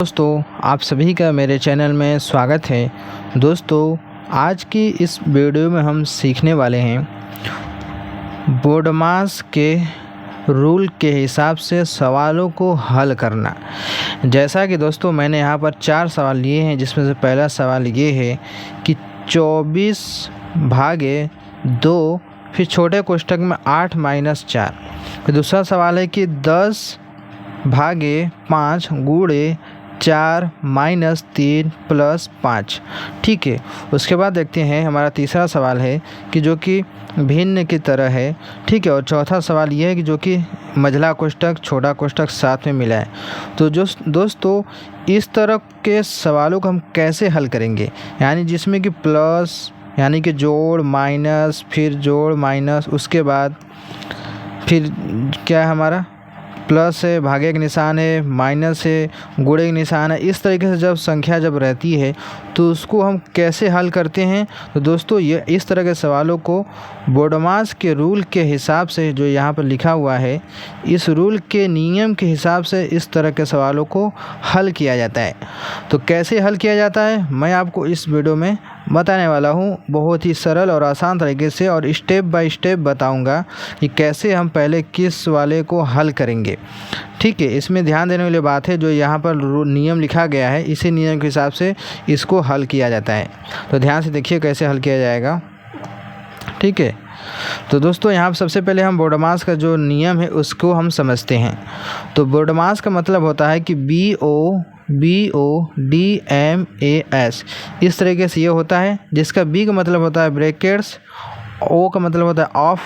दोस्तों, आप सभी का मेरे चैनल में स्वागत है। दोस्तों, आज की इस वीडियो में हम सीखने वाले हैं बोर्डमास के रूल के हिसाब से सवालों को हल करना। जैसा कि दोस्तों मैंने यहाँ पर 4 सवाल लिए हैं, जिसमें से पहला सवाल ये है कि 24/2 फिर छोटे कोष्ठक में 8 - 4। फिर दूसरा सवाल है कि 10/5 गुणे 4 - 3 + 5। ठीक है, उसके बाद देखते हैं हमारा तीसरा सवाल है कि जो कि भिन्न की तरह है। ठीक है, और चौथा सवाल ये है कि जो कि मझला कोष्ठक छोटा कोष्ठक साथ में मिला है। तो जो दोस्तों इस तरह के सवालों को हम कैसे हल करेंगे, यानी जिसमें कि प्लस यानी कि जोड़ माइनस फिर जोड़ माइनस, उसके बाद फिर क्या है हमारा प्लस है, भागे का निशान है, माइनस है, गुणे का निशान है। इस तरीके से जब संख्या जब रहती है तो उसको हम कैसे हल करते हैं। तो दोस्तों ये इस तरह के सवालों को बोर्डमास के रूल के हिसाब से जो यहाँ पर लिखा हुआ है, इस रूल के नियम के हिसाब से इस तरह के सवालों को हल किया जाता है। तो कैसे हल किया जाता है मैं आपको इस वीडियो में बताने वाला हूँ। बहुत ही सरल और आसान तरीके से और स्टेप बाय स्टेप बताऊँगा कि कैसे हम पहले किस वाले को हल करेंगे। ठीक है, इसमें ध्यान देने वाली बात है, जो यहाँ पर नियम लिखा गया है इसी नियम के हिसाब से इसको हल किया जाता है। तो ध्यान से देखिए कैसे हल किया जाएगा। ठीक है, तो दोस्तों यहाँ सबसे पहले हम बोर्डमास का जो नियम है उसको हम समझते हैं। तो बोर्डमास का मतलब होता है कि BODMAS, इस तरीके से ये होता है, जिसका B का मतलब होता है ब्रैकेट्स, O का मतलब होता है ऑफ,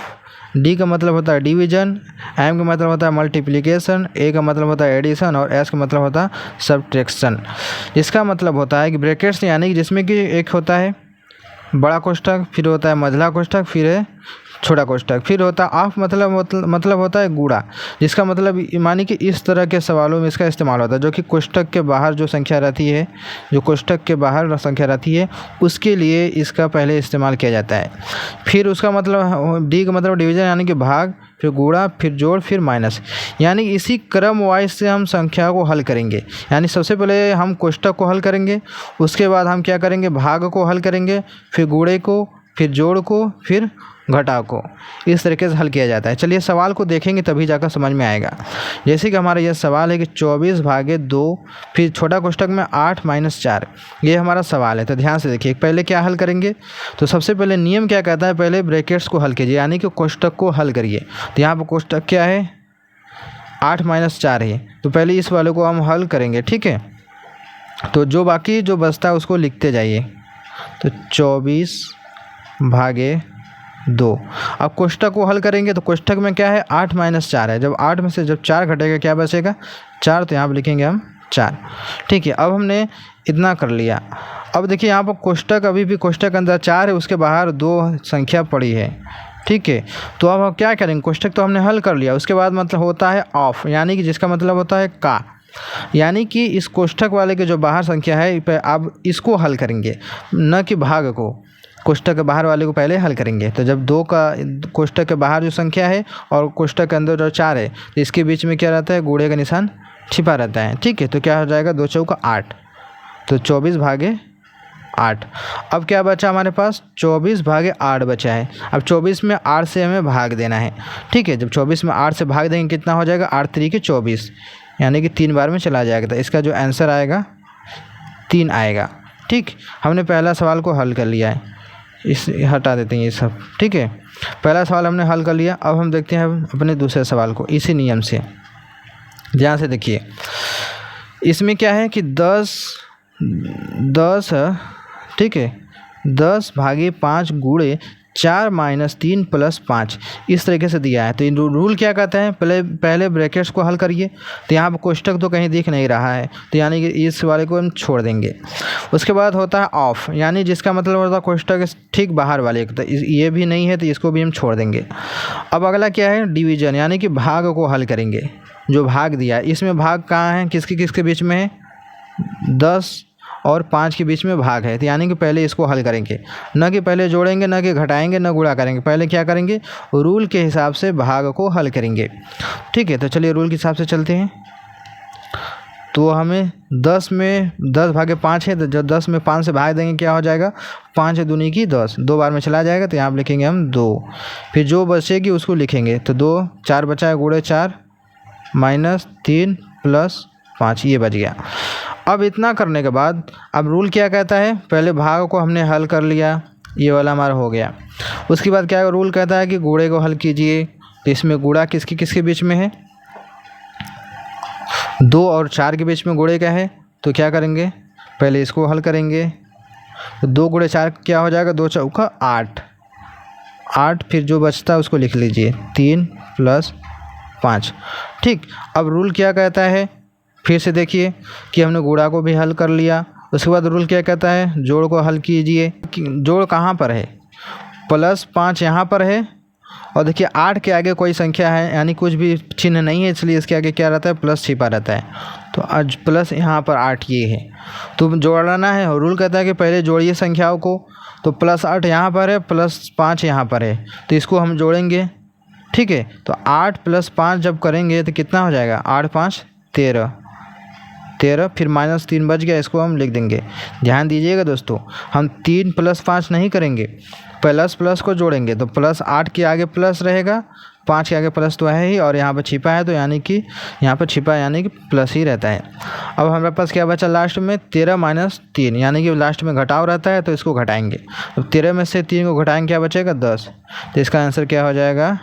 D का मतलब होता है डिवीजन, M का मतलब होता है मल्टीप्लिकेशन, A का मतलब होता है एडिशन और S का मतलब होता है सब्ट्रैक्शन। इसका मतलब होता है कि ब्रैकेट्स यानी कि जिसमें कि एक होता है बड़ा कोष्ठक, फिर होता है मझला कोष्ठक, फिर है छोटा कोष्ठक, फिर होता है ऑफ मतलब होता है गुणा, जिसका मतलब मानी कि इस तरह के सवालों में इसका इस्तेमाल होता है, जो कि कोष्ठक के बाहर जो संख्या रहती है, जो कोष्ठक के बाहर संख्या रहती है उसके लिए इसका पहले इस्तेमाल किया जाता है। फिर उसका मतलब डी का मतलब डिवीजन यानी कि भाग, फिर गुणा, फिर जोड़, फिर माइनस, यानी इसी क्रम वाइज से हम संख्या को हल करेंगे। यानी सबसे पहले हम कोष्ठक को हल करेंगे, उसके बाद हम क्या करेंगे भाग को हल करेंगे, फिर गुणे को, फिर जोड़ को, फिर घटाव को। इस तरीके से हल किया जाता है। चलिए सवाल को देखेंगे तभी जाकर समझ में आएगा। जैसे कि हमारा यह सवाल है कि 24/2 फिर छोटा कोष्ठक में 8 - 4, ये हमारा सवाल है। तो ध्यान से देखिए पहले क्या हल करेंगे। तो सबसे पहले नियम क्या कहता है, पहले ब्रैकेट्स को हल कीजिए यानी कि कोष्ठक को हल करिए। तो यहाँ पर कोष्ठक क्या है 8 - 4 है, तो पहले इस वाले को हम हल करेंगे। ठीक है, तो जो बाकी जो बचता है उसको लिखते जाइए। तो 24/2। अब कोष्ठक को हल करेंगे तो कोष्ठक में क्या है 8 - 4 है। जब 8 में से जब 4 घटेगा क्या बचेगा 4, तो यहाँ पर लिखेंगे हम 4। ठीक है, अब हमने इतना कर लिया। अब देखिए यहाँ पर कोष्ठक अभी भी कोष्ठक के अंदर 4 है, उसके बाहर 2 संख्या पड़ी है। ठीक है, तो अब हम क्या करेंगे, कोष्ठक तो हमने हल कर लिया, उसके बाद मतलब होता है ऑफ, यानी कि जिसका मतलब होता है का, यानी कि इस कोष्ठक वाले के जो बाहर संख्या है अब इसको हल करेंगे, न कि भाग को। कोष्ठक के बाहर वाले को पहले हल करेंगे। तो जब 2 का कोष्ठक के बाहर जो संख्या है और कोष्ठक के अंदर जो 4 है, तो इसके बीच में क्या रहता है गुणे का निशान छिपा रहता है। ठीक है, तो क्या हो जाएगा 2 चौका 8, तो 24/8। अब क्या बचा हमारे पास 24/8 बचा है। अब 24 में 8 से हमें भाग देना है। ठीक है, जब 24 में 8 से भाग देंगे कितना हो जाएगा 8 3 के 24, यानी कि 3 बार में चला जाएगा। तो इसका जो आंसर आएगा 3 आएगा। ठीक, हमने पहला सवाल को हल कर लिया है, इस हटा देते हैं ये सब। ठीक है, पहला सवाल हमने हल कर लिया। अब हम देखते हैं अपने दूसरे सवाल को इसी नियम से। ध्यान से देखिए, इसमें क्या है कि 10 ठीक है 10/5 गुणे 4 - 3 + 5, इस तरीके से दिया है। तो इन रूल क्या कहते हैं, पहले ब्रैकेट्स को हल करिए। तो यहाँ पर कोष्ठक तो कहीं दिख नहीं रहा है, तो यानी कि इस वाले को हम छोड़ देंगे। उसके बाद होता है ऑफ, यानी जिसका मतलब होता है कोष्ठक ठीक बाहर वाले, तो ये भी नहीं है तो इसको भी हम छोड़ देंगे। अब अगला क्या है डिवीजन, यानी कि भाग को हल करेंगे। जो भाग दिया है इसमें भाग कहाँ है, किसके किसके बीच में है 10 और 5 के बीच में भाग है। तो यानी कि पहले इसको हल करेंगे, न कि पहले जोड़ेंगे, न कि घटाएंगे, न गुणा करेंगे। पहले क्या करेंगे रूल के हिसाब से भाग को हल करेंगे। ठीक है, तो चलिए रूल के हिसाब से चलते हैं। तो हमें 10 में 10 भागे 5 है, तो जब 10 में 5 से भाग देंगे क्या हो जाएगा, 5 दूनी की 10, 2 बार में चला जाएगा, तो यहाँ पर लिखेंगे हम 2। फिर जो बचेगी उसको लिखेंगे, तो 2 4 बचा है, गुणे 4 माइनस 3 प्लस 5, ये बच गया। अब इतना करने के बाद अब रूल क्या कहता है, पहले भाग को हमने हल कर लिया, ये वाला हमारा हो गया। उसके बाद क्या रूल कहता है कि गुणे को हल कीजिए, तो इसमें गुणा किसके किसके बीच में है, 2 और 4 के बीच में गुणे का है, तो क्या करेंगे, पहले इसको हल करेंगे, तो 2 गुणे 4 क्या हो जाएगा, 2 चौका 8, फिर जो बचता है उसको लिख लीजिए 3 प्लस 5। ठीक, अब रूल क्या कहता है, फिर से देखिए कि हमने गुणा को भी हल कर लिया। उसके बाद रूल क्या कहता है, जोड़ को हल कीजिए। जोड़ कहाँ पर है, +5 यहाँ पर है, और देखिए 8 के आगे कोई संख्या है यानी कुछ भी चिन्ह नहीं है, इसलिए इसके आगे क्या रहता है, प्लस छिपा रहता है, तो आज प्लस यहाँ पर 8 ये है, तो जोड़ना है। और रूल कहता है कि पहले जोड़िए संख्याओं को, तो +8 यहाँ पर है, +5 यहाँ पर है, तो इसको हम जोड़ेंगे। ठीक है, तो 8 + 5 जब करेंगे तो कितना हो जाएगा, 8 5 13, फिर -3 बच गया, इसको हम लिख देंगे। ध्यान दीजिएगा दोस्तों, हम 3 + 5 नहीं करेंगे, प्लस को जोड़ेंगे, तो +8 के आगे प्लस रहेगा, 5 के आगे प्लस तो है ही, और यहाँ पर छिपा है, तो यानी कि यहाँ पर छिपा यानी कि प्लस ही रहता है। अब हमारे पास क्या बचा लास्ट में, 13 - 3, यानी कि लास्ट में घटाव रहता है, तो इसको घटाएंगे। तो 13 में से 3 को घटाएंगे, क्या बचेगा, 10, तो इसका आंसर क्या हो जाएगा,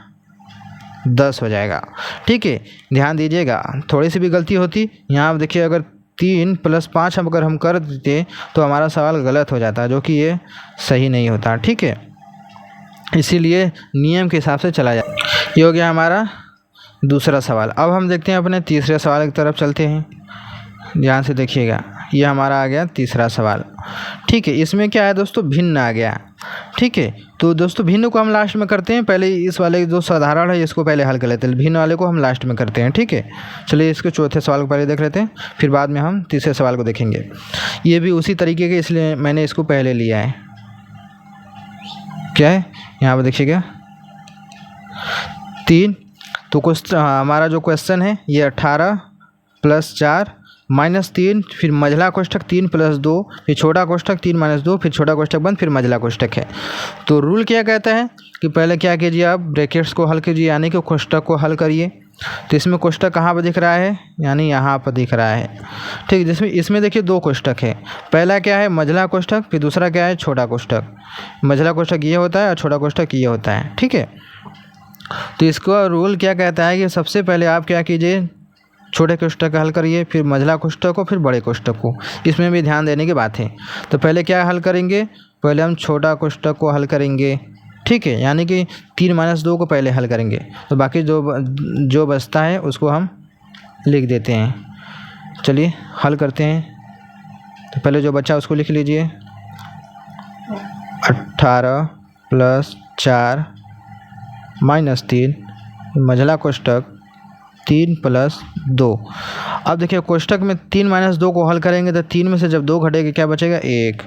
10 हो जाएगा। ठीक है, ध्यान दीजिएगा, थोड़ी सी भी गलती होती यहाँ आप देखिए, अगर 3 + 5 अगर हम कर देते तो हमारा सवाल गलत हो जाता, जो कि ये सही नहीं होता। ठीक है, इसीलिए नियम के हिसाब से चला जाए। ये हो गया हमारा दूसरा सवाल। अब हम देखते हैं अपने तीसरे सवाल की तरफ चलते हैं। ध्यान से देखिएगा, ये हमारा आ गया तीसरा सवाल। ठीक है, इसमें क्या है दोस्तों, भिन्न आ गया। ठीक है, तो दोस्तों भिन्न को हम लास्ट में करते हैं, पहले इस वाले जो साधारण है इसको पहले हल कर लेते हैं, भिन्न वाले को हम लास्ट में करते हैं। ठीक है, चलिए इसके चौथे सवाल को पहले देख लेते हैं, फिर बाद में हम तीसरे सवाल को देखेंगे। ये भी उसी तरीके के, इसलिए मैंने इसको पहले लिया है। क्या है यहाँ पर देखिएगा, 3, तो कुछ हमारा जो क्वेश्चन है ये 18 + 4 -3, फिर मझला कोष्ठक 3 + 2, फिर छोटा कोष्ठक 3 - 2, फिर छोटा कोष्ठक बंद, फिर मझला कोष्ठक है। तो रूल क्या कहता है कि पहले क्या कीजिए, आप ब्रैकेट्स को हल कीजिए, यानी कि कोष्ठक को हल करिए। तो इसमें कोष्ठक कहाँ पर दिख रहा है, यानी यहाँ पर दिख रहा है। ठीक, जिसमें इसमें देखिए 2 कोष्ठक है, पहला क्या है मझला कोष्ठक, फिर दूसरा क्या है छोटा कोष्ठक। मझला कोष्ठक ये होता है और छोटा कोष्ठक ये होता है। ठीक है, तो इसका रूल क्या कहता है कि सबसे पहले आप क्या कीजिए, छोटे कोष्ठक हल करिए, फिर मझला कोष्ठक को, फिर बड़े कोष्ठक को। इसमें भी ध्यान देने की बात है। तो पहले क्या हल करेंगे, पहले हम छोटा कोष्ठक को हल करेंगे। ठीक है, यानी कि 3 - 2 को पहले हल करेंगे, तो बाकी जो बचता है उसको हम लिख देते हैं। चलिए हल करते हैं। तो पहले जो बचा उसको लिख लीजिए, 18 + 4 -3 मझला कोष्ठक 3 + 2। अब देखिए कोष्ठक में 3 - 2 को हल करेंगे, तो 3 में से जब 2 घटेगा क्या बचेगा, 1,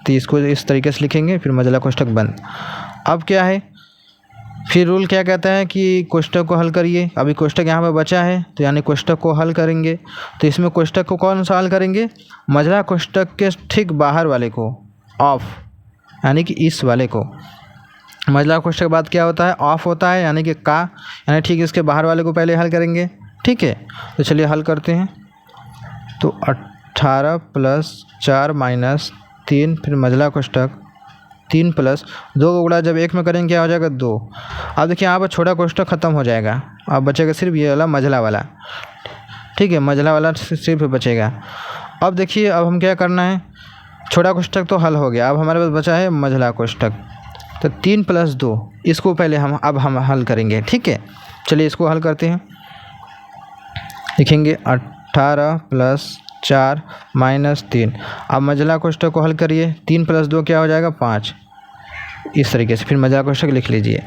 तो इसको इस तरीके से लिखेंगे, फिर मझला कोष्ठक बंद। अब क्या है, फिर रूल क्या कहता है कि कोष्ठक को हल करिए। अभी कोष्ठक यहाँ पर बचा है, तो यानी कोष्ठक को हल करेंगे। तो इसमें कोष्ठक को कौन सा हल करेंगे, मझला कोष्ठक के ठीक बाहर वाले को, ऑफ, यानी कि इस वाले को। मझला कोष्ठक के बाद क्या होता है, ऑफ होता है, यानी कि का, यानी ठीक इसके बाहर वाले को पहले हल करेंगे। ठीक है, तो चलिए हल करते हैं। तो 18 + 4 - 3, फिर मझला कोष्ठक 3 + 2 को गुणा जब 1 में करेंगे क्या हो जाएगा, 2। अब देखिए यहाँ पर छोटा कोष्ठक खत्म हो जाएगा, अब बचेगा सिर्फ ये वाला मझला वाला। ठीक है, मझला वाला सिर्फ बचेगा। अब देखिए, अब हम क्या करना है, छोटा कोष्ठक तो हल हो गया, अब हमारे पास बचा है मझला कोष्ठक। तो 3 + 2 इसको पहले हम हल करेंगे। ठीक है, चलिए इसको हल करते हैं। लिखेंगे 18 + 4 - 3। अब मझला कोष्ठक को हल करिए, 3 + 2 क्या हो जाएगा, 5, इस तरीके से। फिर मझला कोष्ठक लिख लीजिए।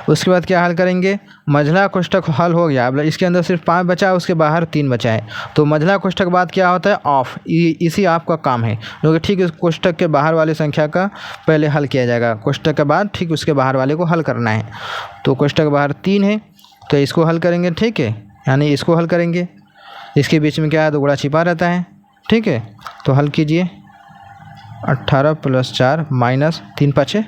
उसके बाद क्या हल करेंगे, मझला कोष्ठक हल हो गया, अब इसके अंदर सिर्फ 5 बचा है, उसके बाहर 3 बचा है। तो मझला कोष्ठक बाद क्या होता है, ऑफ, इसी आपका काम है, क्योंकि ठीक इस कोष्ठक के बाहर वाली संख्या का पहले हल किया जाएगा, कोष्ठक के बाद ठीक उसके बाहर वाले को हल करना है। तो कोष्ठक के बाहर 3 है, तो इसको हल करेंगे। ठीक है, यानी इसको हल करेंगे, इसके बीच में क्या है, 2 गुणा छिपा रहता है। ठीक है, तो हल कीजिए। 18 + 4 माइनस 3 × 5 =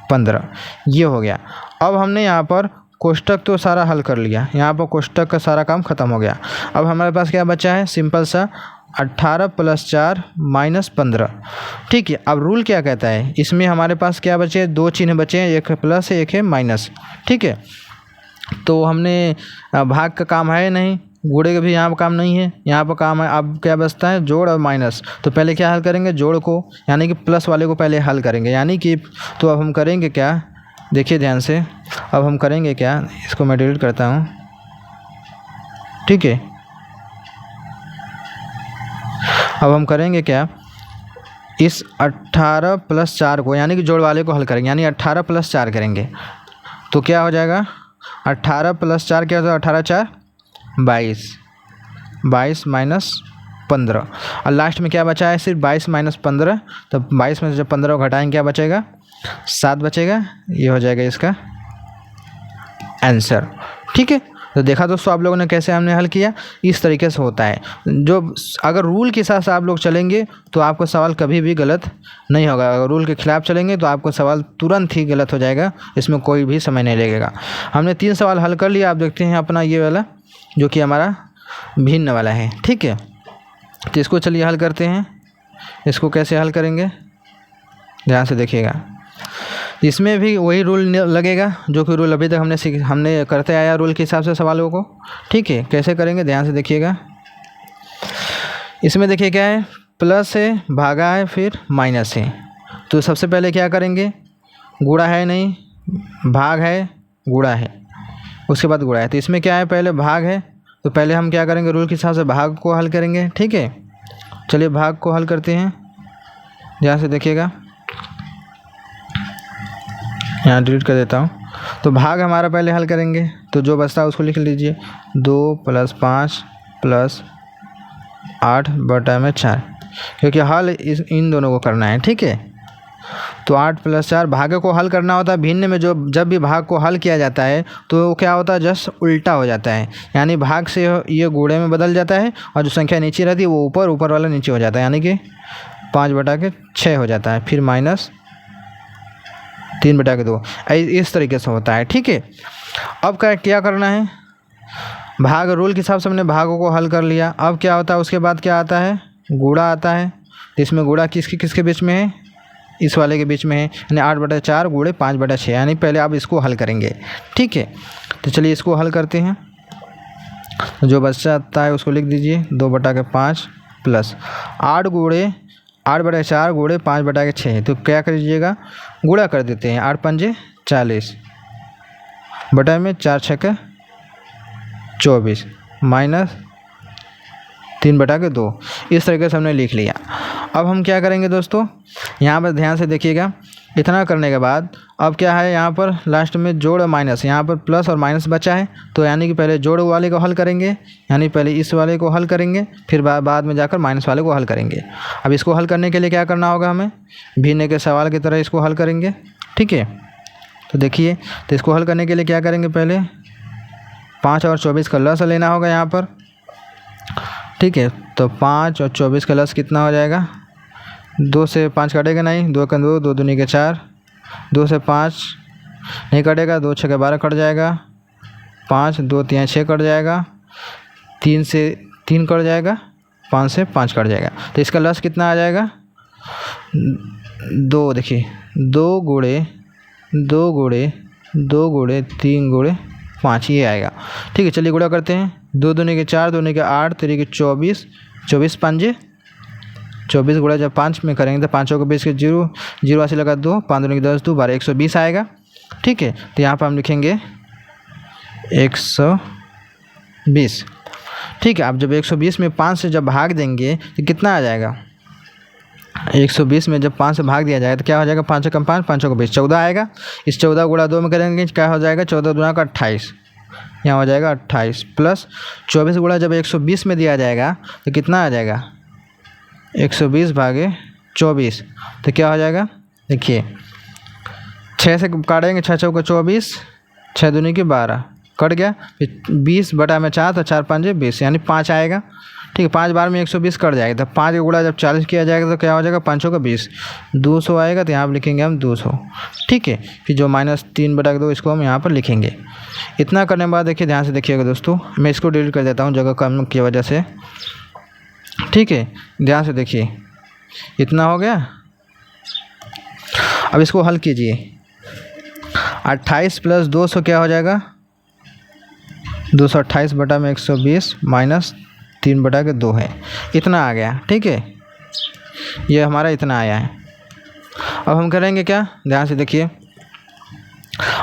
15, ये हो गया। अब हमने यहाँ पर कोष्टक तो सारा हल कर लिया, यहाँ पर कोष्टक का सारा काम ख़त्म हो गया। अब हमारे पास क्या बचा है, सिंपल सा 18 + 4 - 15। ठीक है, अब रूल क्या कहता है, इसमें हमारे पास क्या बचे, 2 चिन्ह बचे हैं, एक है प्लस है, एक है माइनस। ठीक है, तो हमने भाग का काम है नहीं, गुणे का भी यहाँ पर काम नहीं है, यहाँ पर काम है। अब क्या बचता है, जोड़ और माइनस। तो पहले क्या हल करेंगे, जोड़ को यानी कि प्लस वाले को पहले हल करेंगे, यानी कि तो अब हम करेंगे क्या, देखिए ध्यान से। अब हम करेंगे क्या, इसको मैं डिलीट करता हूँ। ठीक है, अब हम करेंगे क्या, इस 18 + 4 को यानी कि जोड़ वाले को हल करेंगे, यानी 18 + 4 करेंगे। तो क्या हो जाएगा, 18 + 4 क्या होता है, 18 × 4 = 22, 22 - 15। और लास्ट में क्या बचा है, सिर्फ 22 - 15। तो 22 में से जब 15 को घटाएंगे क्या बचेगा, 7 बचेगा। ये हो जाएगा इसका आंसर। ठीक है, तो देखा दोस्तों आप लोगों ने कैसे हमने हल किया, इस तरीके से होता है। जो अगर रूल के हिसाब से आप लोग चलेंगे तो आपका सवाल कभी भी गलत नहीं होगा, अगर रूल के खिलाफ चलेंगे तो आपका सवाल तुरंत ही गलत हो जाएगा, इसमें कोई भी समय नहीं लगेगा। हमने 3 सवाल हल कर लिया। आप देखते हैं अपना ये वाला जो कि हमारा भिन्न वाला है। ठीक है, तो इसको चलिए हल करते हैं। इसको कैसे हल करेंगे, ध्यान से देखिएगा। इसमें भी वही रूल लगेगा जो कि रूल अभी तक हमने करते आया रूल के हिसाब से सवालों को। ठीक है, कैसे करेंगे ध्यान से देखिएगा। इसमें देखिए क्या है, प्लस है, भागा है, फिर माइनस है। तो सबसे पहले क्या करेंगे, गुणा है नहीं, भाग है, गुणा है, उसके बाद गुणा है। तो इसमें क्या है, पहले भाग है, तो पहले हम क्या करेंगे, रूल के हिसाब से भाग को हल करेंगे। ठीक है, चलिए भाग को हल करते हैं, ध्यान से देखिएगा। यहाँ डिलीट कर देता हूँ। तो भाग हमारा पहले हल करेंगे, तो जो बचता है उसको लिख लीजिए, 2 + 5 + 8 / 4, क्योंकि हल इन दोनों को करना है। ठीक है, तो 8 + 4 भाग को हल करना होता है। भिन्न में जब भी भाग को हल किया जाता है तो वो क्या होता है, जस्ट उल्टा हो जाता है, यानी भाग से ये गुणे में बदल जाता है और जो संख्या नीचे रहती है वो ऊपर वाला नीचे हो जाता है, यानी कि 5/6 हो जाता है, फिर माइनस 3/2, इस तरीके से होता है। ठीक है, अब क्या करना है, भाग रूल के हिसाब से हमने भागों को हल कर लिया। अब क्या होता है, उसके बाद क्या आता है, गुणा आता है। तो इसमें गुणा किसके बीच में है, इस वाले के बीच में है, यानी 8/4 गुणे 5/6, यानी पहले आप इसको हल करेंगे। ठीक है, तो चलिए इसको हल करते हैं। जो बच्चा आता है उसको लिख दीजिए, 2/5 + 8 गुणे 8/4 गुणे 5/6। तो क्या करिएगा, गुणा कर देते हैं, 8 × 5 = 40 बटा में 4 × 6 = 24 माइनस 3/2। इस तरीके से हमने लिख लिया। अब हम क्या करेंगे दोस्तों, यहाँ पर ध्यान से देखिएगा। इतना करने के बाद अब क्या है, यहाँ पर लास्ट में जोड़ और माइनस, यहाँ पर प्लस और माइनस बचा है, तो यानी कि पहले जोड़ वाले को हल करेंगे, यानी पहले इस वाले को हल करेंगे, फिर बाद में जाकर माइनस वाले को हल करेंगे। अब इसको हल करने के लिए क्या करना होगा, हमें भिन्न के सवाल की तरह इसको हल करेंगे। ठीक है, तो देखिए, तो इसको हल करने के लिए क्या करेंगे, पहले 5 और 24 का लस लेना होगा यहाँ पर। ठीक है, तो 5 और 24 का लस कितना हो जाएगा, 2 से 5 कटेगा नहीं, 2 × 2, 2 दूनी के 4, 2 से 5 नहीं कटेगा, 2 × 6 = 12 कट जाएगा, 5 2 3 6 कट जाएगा, 3 से 3 कट जाएगा, 5 से 5 कट जाएगा। तो इसका लस कितना आ जाएगा, 2, देखिए 2 गुणे 2 गुणे 2 गुणे 3 गुणे 5, ये आएगा। ठीक है, चलिए गुणा करते हैं, 2 दूनी के 4, 2 दूनी के 8, 3 के 24, 24 × 5 = 24 गुणा जब 5 में करेंगे तो 5 को 20 के 0 0 80 लगा 2, 5 दूनी के 10 2 12 120 आएगा। ठीक है, तो यहाँ पर हम लिखेंगे 120। ठीक है, अब जब 120 में 5 से जब भाग देंगे तो कितना आ जाएगा, 120 में जब 5 से भाग दिया जाए तो क्या हो जाएगा, 5 × 5 5 × 20 14 आएगा। इस 14 गुणा 2 में करेंगे क्या हो जाएगा, 14 दूना का 28, यहाँ हो जाएगा 28 प्लस 24 गुणा जब 120 में दिया जाएगा तो कितना आ जाएगा, 120 भागे 24, तो क्या हो जाएगा, देखिए 6 से काटेंगे, 6 × 4 = 24, 6 दूनी की 12 कट गया, फिर 20/4 तो 4 5 20 यानी 5 आएगा। ठीक है, 5 बार में 120 कट जाएगा, तो 5 का गुणा जब 40 किया जाएगा तो क्या हो जाएगा, 5 का 20, 200 आएगा, तो यहाँ पर लिखेंगे हम 200। ठीक है, फिर जो -3/2 इसको हम यहाँ पर लिखेंगे। इतना करने के बाद देखिए ध्यान से देखिएगा दोस्तों, मैं इसको डिलीट कर देता हूँ जगह कम की वजह से। ठीक है, ध्यान से देखिए, इतना हो गया। अब इसको हल कीजिए, 28 + 200 क्या हो जाएगा, 228/120 -3/2 है, इतना आ गया। ठीक है, ये हमारा इतना आया है। अब हम करेंगे क्या, ध्यान से देखिए,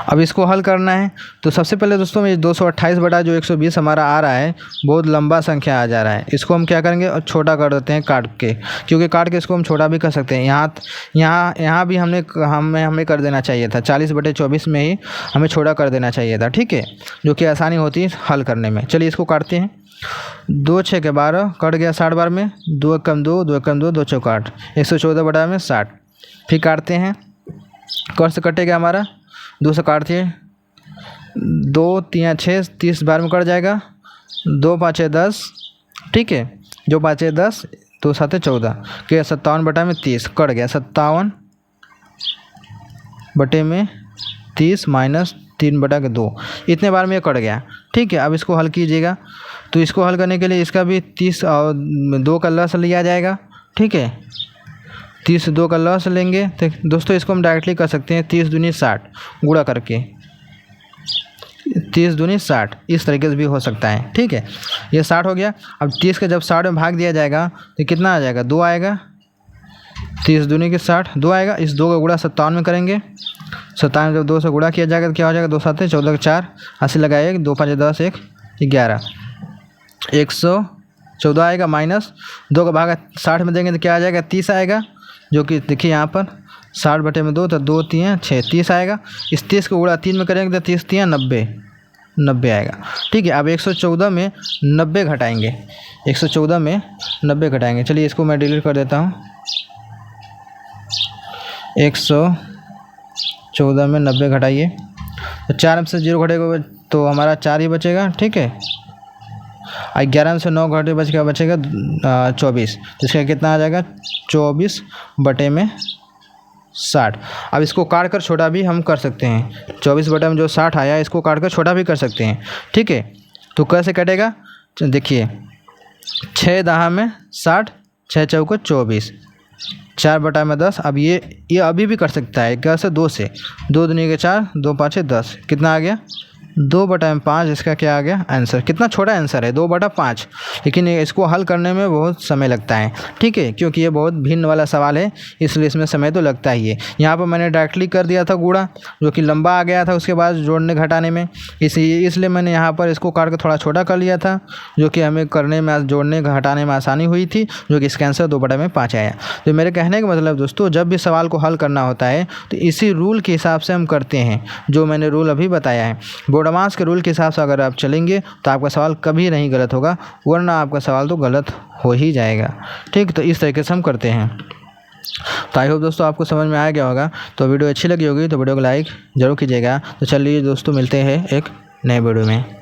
अब इसको हल करना है। तो सबसे पहले दोस्तों में 228/120 हमारा आ रहा है, बहुत लंबा संख्या आ जा रहा है। इसको हम क्या करेंगे, और छोटा कर देते हैं काट के, क्योंकि काट के इसको हम छोटा भी कर सकते हैं। यहाँ भी हमें कर देना चाहिए था, 40/24 में ही हमें छोटा कर देना चाहिए था। ठीक है, जो कि आसानी होती है हल करने में। चलिए इसको काटते हैं। 2 6 के 12 कट गया 60 बार में, 2 1 2 2 1 2 2 चौक 8, 114/60। फिर काटते हैं, कर से कटेगा हमारा, 2 से काटते हैं, 2 3 6 30 बार में कट जाएगा, 2 5 10। ठीक है, जो 5 10, 2 7 14 के 57/30 कट गया, 57/30 -3/2, इतने बार में ये कट गया। ठीक है, अब इसको हल कीजिएगा। तो इसको हल करने के लिए इसका भी 30 और 2 का लॉस लिया जाएगा। ठीक है, 30 2 का लॉस लेंगे। तो दोस्तों इसको हम डायरेक्टली कर सकते हैं, 30 दूनी 60 गुणा करके, 30 दूनी 60, इस तरीके से भी हो सकता है। ठीक है, ये 60 हो गया। अब 30 का जब 60 में भाग दिया जाएगा तो कितना आ जाएगा, 2 आएगा। 30 दूनी के 60, 2 आएगा। इस 2 का गुणा 57 में करेंगे, 57 जब 2 से गुणा किया जाएगा तो क्या हो जाएगा, 2 7 14 के 4, 80 लगाइए, 2 5 10 1 11, 114 आएगा। माइनस 2 का भाग 60 में देंगे तो क्या आ जाएगा, 30 आएगा, जो कि देखिए यहाँ पर 60/2 तो 2 3 6 30 आएगा। इस 30 को गुणा 3 में करेंगे तो 30 3 90 आएगा। ठीक है, अब 114 में 90 घटाएंगे, 114 में 90 घटाएंगे। चलिए इसको मैं डिलीट कर देता हूँ। 114 में 90 घटाइए, तो 4 में से 0 घटेगा तो हमारा 4 ही बचेगा। ठीक है, 11 में से 9 घटे बचेगा 24, तो इसका कितना आ जाएगा, 24/60। अब इसको काट कर छोटा भी हम कर सकते हैं, 24 में जो 60 आया इसको काट कर छोटा भी कर सकते हैं। ठीक है, तो कैसे कटेगा, देखिए 6 10 में 60, 6 चौको 24, 4/10। अब ये अभी भी कर सकता है, कैसे, 2 से, 2 दूनी के 4, 2 5 10, कितना आ गया, 2/5। इसका क्या आ गया आंसर, कितना छोटा आंसर है, 2/5। लेकिन इसको हल करने में बहुत समय लगता है। ठीक है, क्योंकि ये बहुत भिन्न वाला सवाल है, इसलिए इसमें समय तो लगता ही है। यहाँ पर मैंने डायरेक्टली कर दिया था गुणा, जो कि लंबा आ गया था उसके बाद जोड़ने घटाने में, इसलिए मैंने यहाँ पर इसको काट कर थोड़ा छोटा कर लिया था, जो कि हमें करने में, जोड़ने घटाने में आसानी हुई थी, जो कि इसका आंसर 2/5 आया। तो मेरे कहने का मतलब दोस्तों, जब भी सवाल को हल करना होता है तो इसी रूल के हिसाब से हम करते हैं, जो मैंने रूल अभी बताया है। बोर्डमास के रूल के हिसाब से अगर आप चलेंगे तो आपका सवाल कभी नहीं गलत होगा, वरना आपका सवाल तो गलत हो ही जाएगा। ठीक, तो इस तरीके से हम करते हैं। तो आई होप दोस्तों आपको समझ में आ गया होगा। तो वीडियो अच्छी लगी होगी तो वीडियो को लाइक ज़रूर कीजिएगा। तो चलिए दोस्तों, मिलते हैं एक नए वीडियो में।